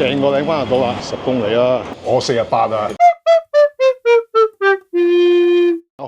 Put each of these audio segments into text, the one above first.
掟個領灣就到啦，10公里啦，我48啊。大家好，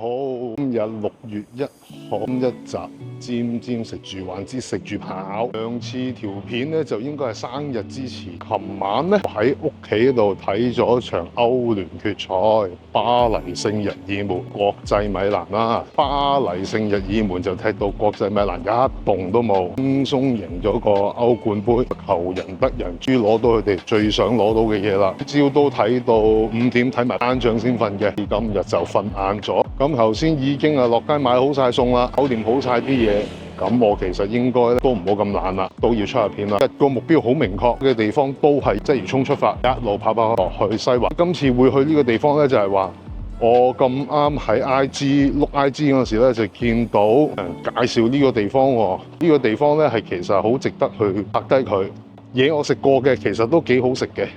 今日6月1號一集尖尖食住玩之食住跑。上次條片咧就應該係生日之前，琴晚咧喺屋企度睇咗場歐聯決賽，巴黎聖日耳門國際米蘭啦。巴黎聖日耳門就踢到國際米蘭一動都冇，輕鬆贏咗個歐冠杯，求人得人，終於攞到佢哋最想攞到嘅嘢啦。朝都睇到5點睇埋單仗先瞓嘅，今日就瞓晏咗。咁頭先已經落街買好晒餸啦，搞掂好晒啲嘢。咁我其實應該都唔好咁懶啦，都要出下片啦。一個目標好明確嘅地方都係鰂魚涌出發，一路跑落去西環。今次會去呢個地方咧，就係話我咁啱喺 IG 碌 IG 嗰陣時咧，就見到人介紹呢個地方喎。呢個地方咧係其實好值得去拍低佢。嘢我食過嘅，其實都幾好食嘅。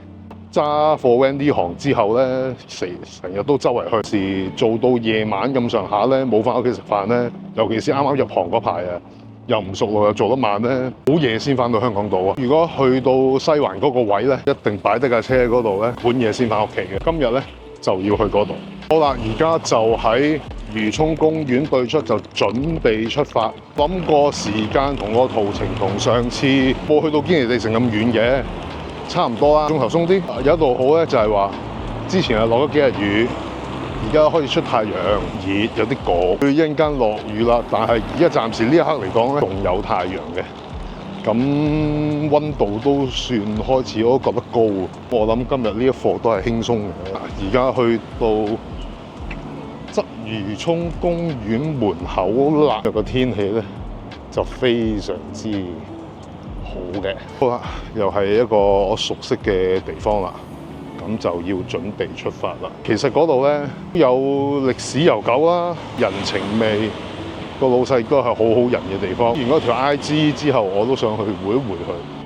揸貨 van 呢行之後咧，成日都周圍去，時做到夜晚咁上下咧，冇翻屋企食飯咧，尤其是啱啱入行嗰排啊，又唔熟路又做得慢咧，好夜先翻到香港島啊！如果去到西環嗰個位咧，一定擺低架車喺嗰度咧，半夜先翻屋企嘅。今日咧就要去嗰度。好啦，而家就喺漁涌公園對出，就準備出發。諗個時間同個途程同上次冇去到堅尼地城咁遠嘅。差唔多啦，鐘頭鬆啲。有一度好咧，就係話之前係落咗幾日雨，而家開始出太陽，熱有啲焗。佢一陣間落雨啦，但係而家暫時呢一刻嚟講咧，仲有太陽嘅。咁溫度都算開始，我都覺得高。我諗今日呢一課都係輕鬆嘅。而家去到鰂魚涌公園門口啦，個天氣咧就非常之好嘅。好啦，又係一個我熟悉嘅地方啦，咁就要準備出發啦。其實嗰度咧有歷史悠久啦，人情味，個老細都係好好人嘅地方。完嗰條 IG 之後，我都想去回一回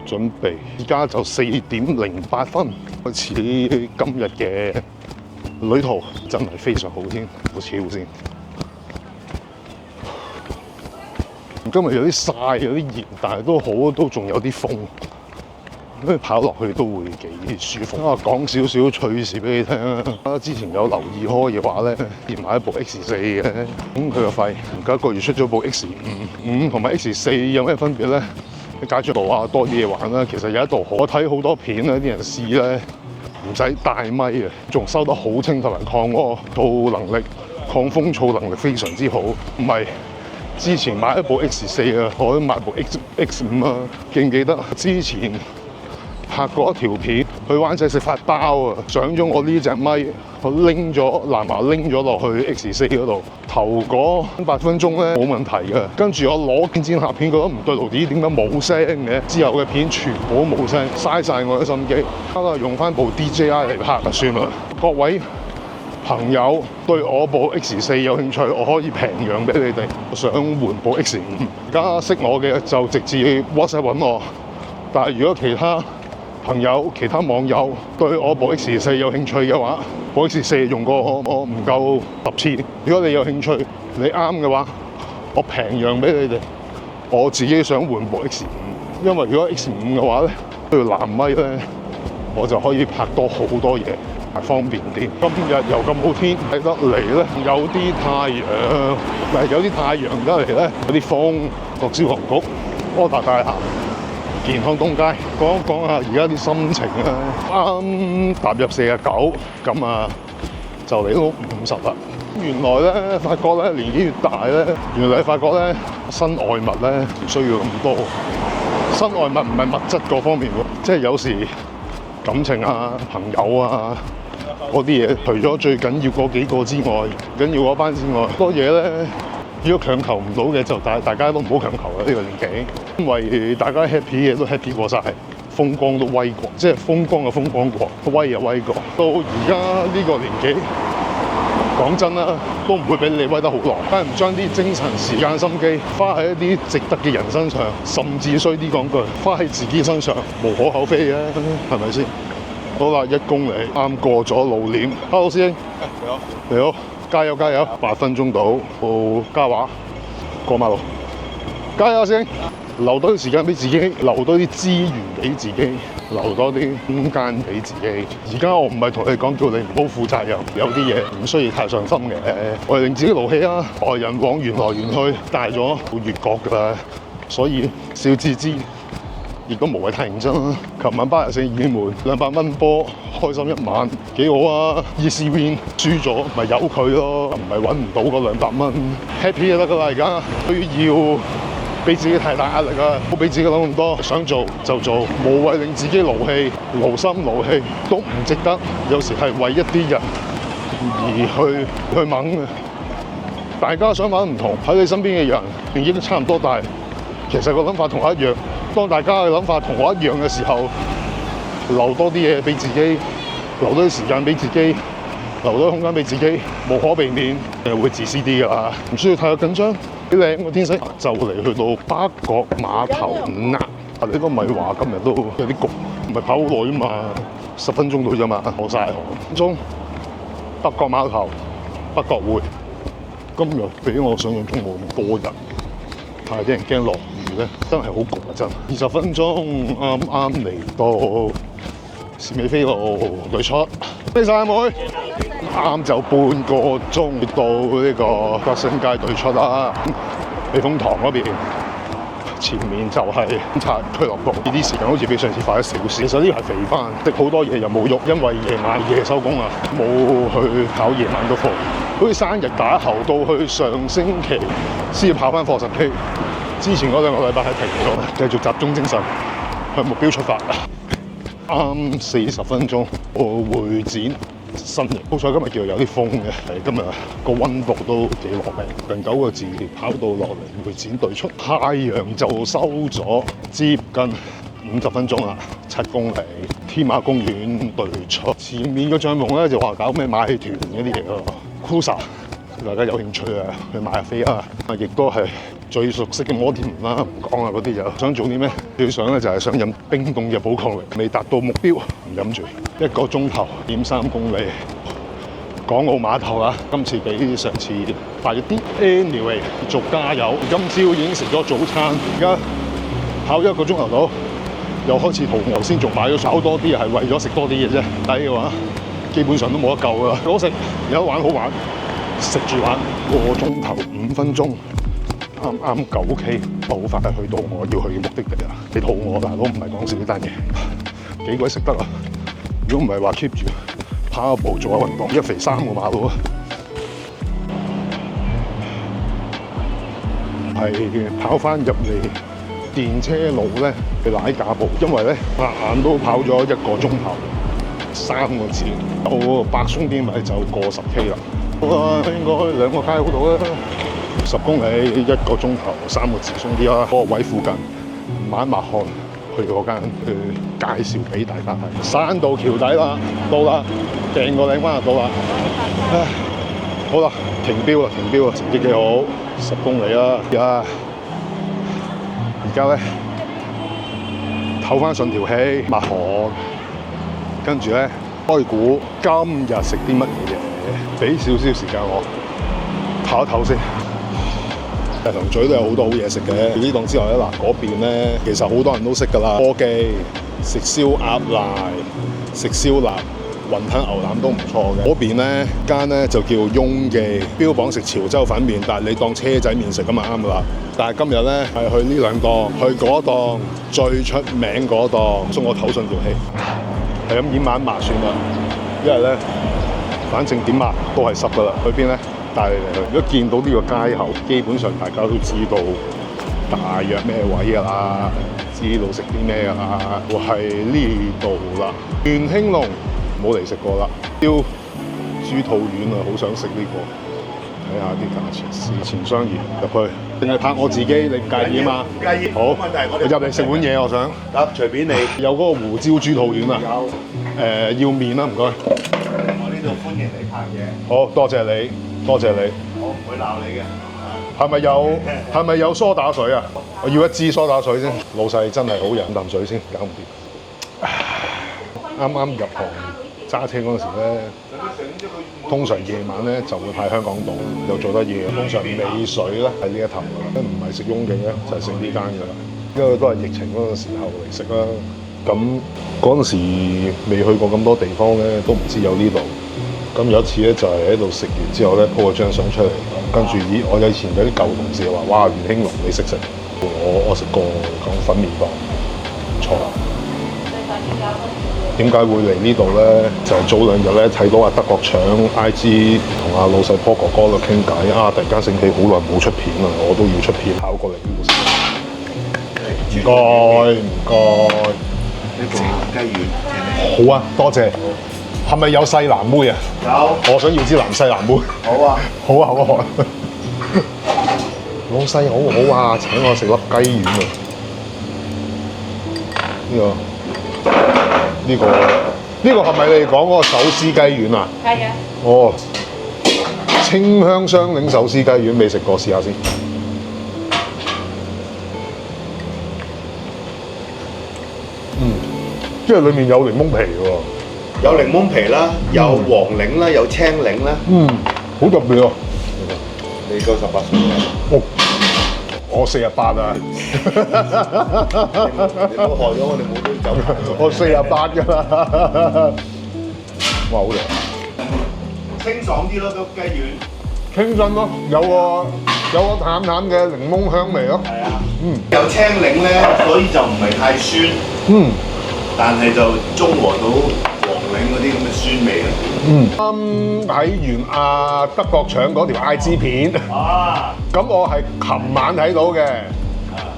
去，準備。而家就4點08分，開始今日嘅旅途，真係非常好天，好超先。今日有啲曬，有啲熱，但係都好，都仲有啲風，咁跑落去都會幾舒服。講少少趣事俾你聽啊！之前有留意開嘅話咧，掂買一部 X4嘅，咁佢個費而家個月出咗部 X5，5同埋 X4有咩分別咧？加速度啊，多啲嘢玩啦。其實有一度我睇好多片咧，啲人試咧唔使帶咪嘅，仲收得好清同埋抗噪能力、抗風噪能力非常之好，唔係。之前買一部 X4啊，我都買部 X5啊，記唔記得之前拍過一條片去灣仔食法包啊，上咗我呢隻咪，我拎咗藍牙拎咗落去 X4嗰度，頭嗰8分鐘咧冇問題嘅，跟住我攞剪下片覺得唔對路，點解冇聲嘅？之後嘅片全部都冇聲，嘥晒我嘅心機，用翻部 DJI 嚟拍就算啦。各位朋友對我部 X4 有興趣，我可以平讓俾你哋。我想換部 X5，而家識我嘅就直接 WhatsApp 揾我。但係如果其他朋友、其他網友對我部 X4 有興趣嘅話，部 X4 用過我唔夠10次。如果你有興趣，你啱嘅話，我平讓俾你哋。我自己想換部 X5，因為如果 X5 嘅話咧，都要藍咪咧，我就可以拍多好多嘢。方便啲。今日又咁好天，睇得嚟咧有啲太陽，有啲太陽得嚟咧有啲風。落消防局柯達大廈、健康東街，講下而家啲心情啊。啱踏入49，咁啊就嚟到50啦。原來咧發覺咧年紀越大咧，原來發覺咧身外物咧唔需要咁多。身外物唔係物質嗰方面喎，即係有時感情啊、朋友啊。嗰啲嘢，除咗最緊要嗰幾個之外，緊要嗰班之外，多嘢咧，如果強求唔到嘅，就大家都唔好強求啦。呢個年紀，因為大家 happy 嘅都 happy 過晒，風光都威過，即係風光就風光過，威就威過。到而家呢個年紀，講真啦，都唔會俾你威得好耐。梗係唔將啲精神、時間、心機花喺一啲值得嘅人身上，甚至衰啲講句，花喺自己身上，無可厚非嘅，係咪先？好啦，1公里啱過咗路鏈。Hello 師兄，你好，你好，加油加油！8分鐘到，到嘉華過馬路，加油師兄！留多啲時間俾自己，留多啲資源俾自己，留多啲空間俾自己。而家我唔係同你講叫你唔好負責任，有啲嘢唔需要太上心嘅。我哋令自己勞氣啊！外人往緣來緣去，大咗會越覺㗎啦，所以少自知。亦都無謂太認真啦。琴晚84二門200蚊波，開心一晚幾好啊！Easy win 輸咗咪由佢咯，唔係揾唔到嗰200蚊 happy 就得㗎啦。而家都要俾自己太大壓力啊，唔好俾自己諗咁多，想做就做，無謂令自己勞氣、勞心勞氣，都唔值得。有時係為一啲人而去掹嘅。大家想法唔同，喺你身邊嘅人年紀都差唔多大，其實個諗法同我一樣。當大家嘅諗法同我一樣嘅時候，留多啲嘢俾自己，留多啲時間俾自己，留多啲空間俾自己，無可避免會自私啲㗎啦。唔需要太過緊張。幾靚個天色，就嚟去到北角碼頭5啦。你都咪話今日都有啲焗，唔係跑好耐啊嘛，10分鐘到啫嘛，過曬河。鐘北角碼頭北角匯，今日比我想象中冇咁多人。係啲人驚落雨咧，真係好焗啊！真20分鐘啱啱嚟到士美菲路對出，飛晒妹，啱就半個鐘到呢個德新街對出啦。避風塘嗰邊前面就係警察俱樂部，呢啲時間好似比上次快1小時。其實呢個係肥翻，食好多嘢又冇喐，因為夜收工啊，冇去考夜晚嘅課。好似生日打後到去上星期先跑翻課10K，之前嗰2個禮拜係停咗，繼續集中精神向目標出發。啱40分鐘，我會展身形。好彩今日叫做有啲風嘅，今日個溫度都幾落命，近9個字跑到落嚟會展對出，太陽就收咗，接近50分鐘啦，7公里，天馬公園對出。前面個帳篷咧就話搞咩馬戲團嗰啲嘢咯。Cruiser， 大家有興趣啊，去買下飛啊！亦都係最熟悉嘅摩天輪啦，唔講啦，嗰啲就想做啲咩？最想咧就係想飲冰凍嘅寶礦力，未達到目標唔飲住。1個鐘頭0.3公里，港澳碼頭啊，今次比上次快咗啲。Anyway， 繼續加油！今朝已經食咗早餐，而家跑1個鐘頭到，又開始肚餓，先仲買咗炒多啲，係為咗食多啲嘢啫。抵嘅話，基本上都冇得救㗎啦。好食有得玩好玩，食住玩1個鐘頭5分鐘，啱啱9K， 好快去到我要去嘅目的地啦。你肚餓大佬唔係講笑呢單嘢，幾鬼食得啊！如果唔係話 keep 住跑下步做下運動，一肥3個馬路啊！係跑翻入嚟電車路咧，去奶架步，因為咧眼都跑咗1個鐘頭。3個字到白松邊咪就過10K 啦。好啦，應該2個街好到啦。10公里1個鐘頭3個字鬆啲啦。嗰個位附近抹一抹汗，去嗰間去介紹俾大家睇。山道橋底啦，到啦，掟個領翻就到啦。唉，好啦，停標啦，停標啦，成績幾好，10公里啦。而家咧唞翻順條氣，抹汗。跟住咧，開估今日食啲乜嘢嘢，俾少少時間我唞一唞先。大同咀都有好多好嘢食嘅。呢檔之外咧，嗱嗰邊咧，其實好多人都識㗎啦。柯記食燒鴨瀨、食燒臘、雲吞牛腩都唔錯嘅。嗰邊咧間咧就叫雍記，標榜食潮州粉麵，但係你當車仔麵食咁啊啱㗎啦。但係今日咧係去呢2檔，去嗰檔最出名嗰檔，送我唞順條氣。係咁掩眼抹算啦，因為咧，反正點抹都係濕噶啦。去邊咧？帶你嚟去。如果見到呢個街口，基本上大家都知道大約咩位噶啦，知道食啲咩噶啦。我係呢度啦，元興隆冇嚟食過啦。叫豬肚丸啊，好想食呢個。睇下啲價錢，事前商議入去，定係拍我自己？你唔介意啊嘛？唔介意。好，冇問題。我入嚟食碗嘢，我想。得，隨便你。有嗰個胡椒豬肚丸啊？有。要麵啦，唔該。我呢度歡迎你拍嘢。好，多謝你，多謝你。我唔會鬧你嘅。係咪有梳打水啊？我要1支梳打水先。老細真係好飲啖水先，搞唔掂。啱啱入行揸車嗰陣時咧。通常夜晚咧就會派香港島，又做得嘢。通常尾水咧喺呢一頭㗎啦，唔係食雍記咧就係食呢間㗎啦。因為都係疫情嗰陣時候嚟食啦。咁嗰陣時未去過咁多地方咧，都唔知有呢度。咁有一次咧，就係喺度食完之後咧，po 咗張相出嚟，跟住我以前有啲舊同事話：哇，袁興龍你識食？我食過講粉麵包，唔錯。點解會嚟呢度咧？就早兩日咧睇到阿德國腸 IG 同阿老細 Paul 哥哥喺度傾偈啊！突然間醒起好耐冇出片啦，我都要出片，跑過嚟呢度食。唔該唔該，呢個雞丸。好啊，多謝。係咪有細藍妹啊？有。我想要支細藍妹。好啊，好啊，好啊。老細好好啊，請我食粒雞丸啊！呢個係咪你講嗰個手撕雞丸啊？係啊。哦，清香雙檸手撕雞丸未食過，試下先。即係裡面有檸檬皮喎。有檸檬皮啦，有黃檸啦，有青檸啦。好特別啊！你夠18歲哦，我48啊！你唔好害咗我哋冇杯酒牌。我48㗎啦！哇，好靚！清爽啲咯，個雞丸。清新咯，有個淡淡嘅檸檬香味咯。係啊。有青檸咧，所以就唔係太酸。但係就中和到黃檸嗰啲咁嘅酸味啦。睇完阿德國腸嗰條 IG 片，咁我係琴晚睇到嘅。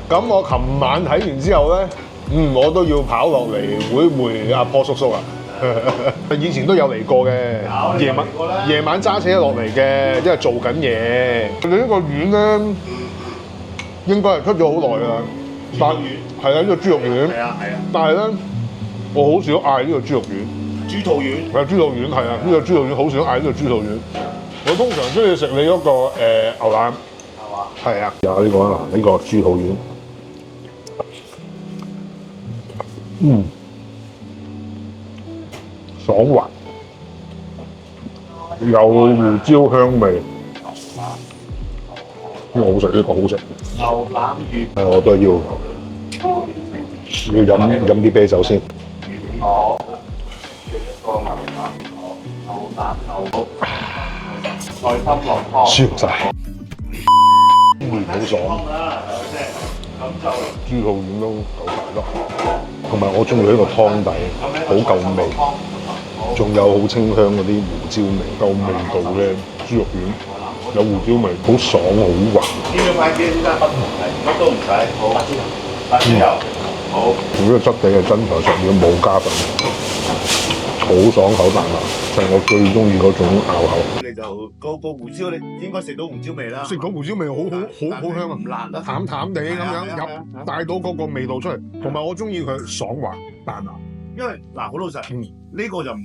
咁我琴晚睇完之後咧，我都要跑落嚟會阿波叔叔啊。以前都有嚟過嘅，夜晚揸車落嚟嘅，因為做緊嘢。佢哋呢個丸咧，應該係出咗好耐啦。但係啊，呢個豬肉丸。係啊。但係咧，我好少嗌呢個豬肉丸。豬肚丸。係豬肚丸，係啊，呢個豬肚丸好少嗌呢個豬肚丸。我通常中意食你嗰個牛腩。係嘛？係啊。有呢個啊，呢個豬肚丸。爽滑，有胡椒香味，呢個好食，呢個好食。牛腩魚，我都要飲啲啤酒先。好，個牛腩牛菜心落湯，舒服晒，面好爽。豬肚丸都夠大粒，同埋我中意呢個湯底，好夠味。仲有好清香嗰啲胡椒味，夠味道嘅豬肉丸，有胡椒味，好爽好滑。呢個快啲先生，乜都唔使，好，白豬油，好。呢個質地係真材實料，冇加粉，好爽口彈牙，就係我最中意嗰種咬口。你就個胡椒，你應該食到胡椒味啦。食到胡椒味好香啊，唔辣啦，淡淡地咁樣入帶到嗰個味道出嚟，同埋我中意佢爽滑彈牙。因為嗱，好老實，呢個就唔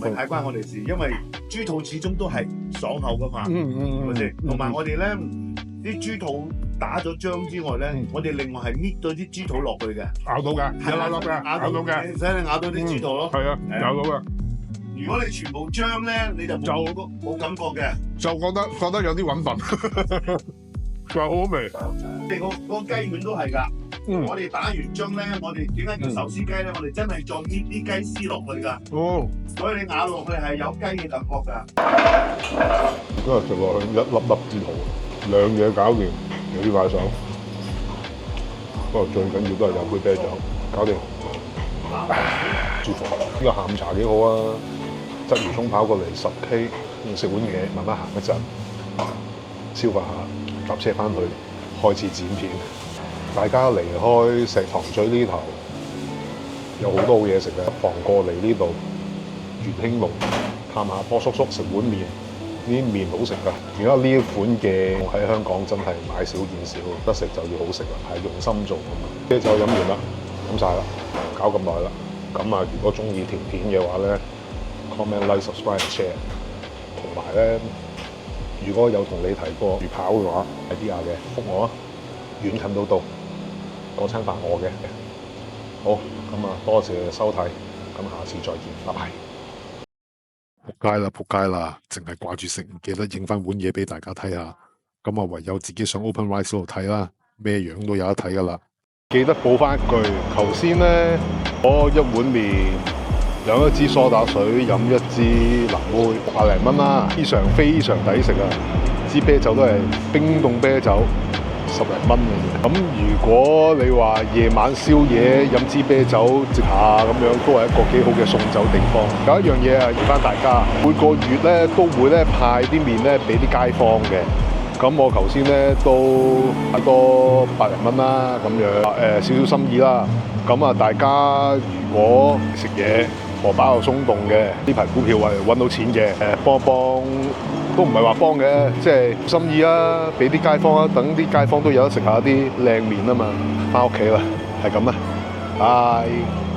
係太關我哋事，因為豬肚始終都係爽口噶嘛，係咪先？同埋我哋咧啲豬肚打咗漿之外咧，我哋另外係搣咗啲豬肚落去嘅，咬到嘅，一粒粒嘅，咬到嘅，使你咬到啲豬肚咯，係啊，咬到嘅。如果你全部漿咧，你就冇感覺嘅，就覺得有啲揾份，就好味。你個雞丸都係㗎。我哋打完漿咧，我哋點解叫手撕雞咧？我哋真係再搣啲雞絲落去㗎。所以你咬落去係有雞嘅感覺㗎。今日食落去一粒粒豬肚，兩嘢搞掂，有啲快手。不過最緊要都係有杯啤酒，搞掂。舒服。呢個下午茶幾好啊！鰂魚涌跑過嚟10K，食碗嘢，慢慢行一陣，消化下，搭車翻去，開始剪片。大家離開石塘咀呢頭，有好多好嘢食嘅，不妨過嚟呢度元興路探下波叔叔食碗麵，啲麵好食㗎。而家呢一款嘅喺香港真係買少見少，得食就要好食啦，係用心做㗎嘛。啤酒飲完啦，飲晒啦，搞咁耐啦。咁啊，如果中意條片嘅話咧 ，comment like subscribe share， 同埋咧，如果有同你提過預跑嘅話，idea嘅覆我啊，遠近都到。嗰餐飯我嘅，好咁啊！多謝收睇，咁下次再見，拜拜。仆街啦！淨係掛住食，唔記得影翻碗嘢俾大家睇下。咁啊，唯有自己上 OpenRice 度睇啦，咩樣都有得睇噶啦。記得補翻一句，頭先咧我一碗麵，飲一支梳打水，飲一支藍妹，100零蚊啦，非常抵食啊！支啤酒都係冰凍啤酒，10零蚊嘅啫。咁如果你話夜晚宵夜飲支啤酒食下咁樣，都係一個幾好嘅送酒地方。有一樣嘢啊，預翻大家，每個月咧都會咧派啲麵咧俾啲街坊嘅。咁我頭先咧都派多100零蚊啦，咁樣少少心意啦。咁啊，大家如果食嘢荷包又鬆動嘅，呢排股票揾到錢嘅，幫一幫都唔係話幫嘅，即係心意啊，俾啲街坊啊，等啲街坊都有得食下啲靚麵啊嘛。翻屋企啦，係咁啦，拜。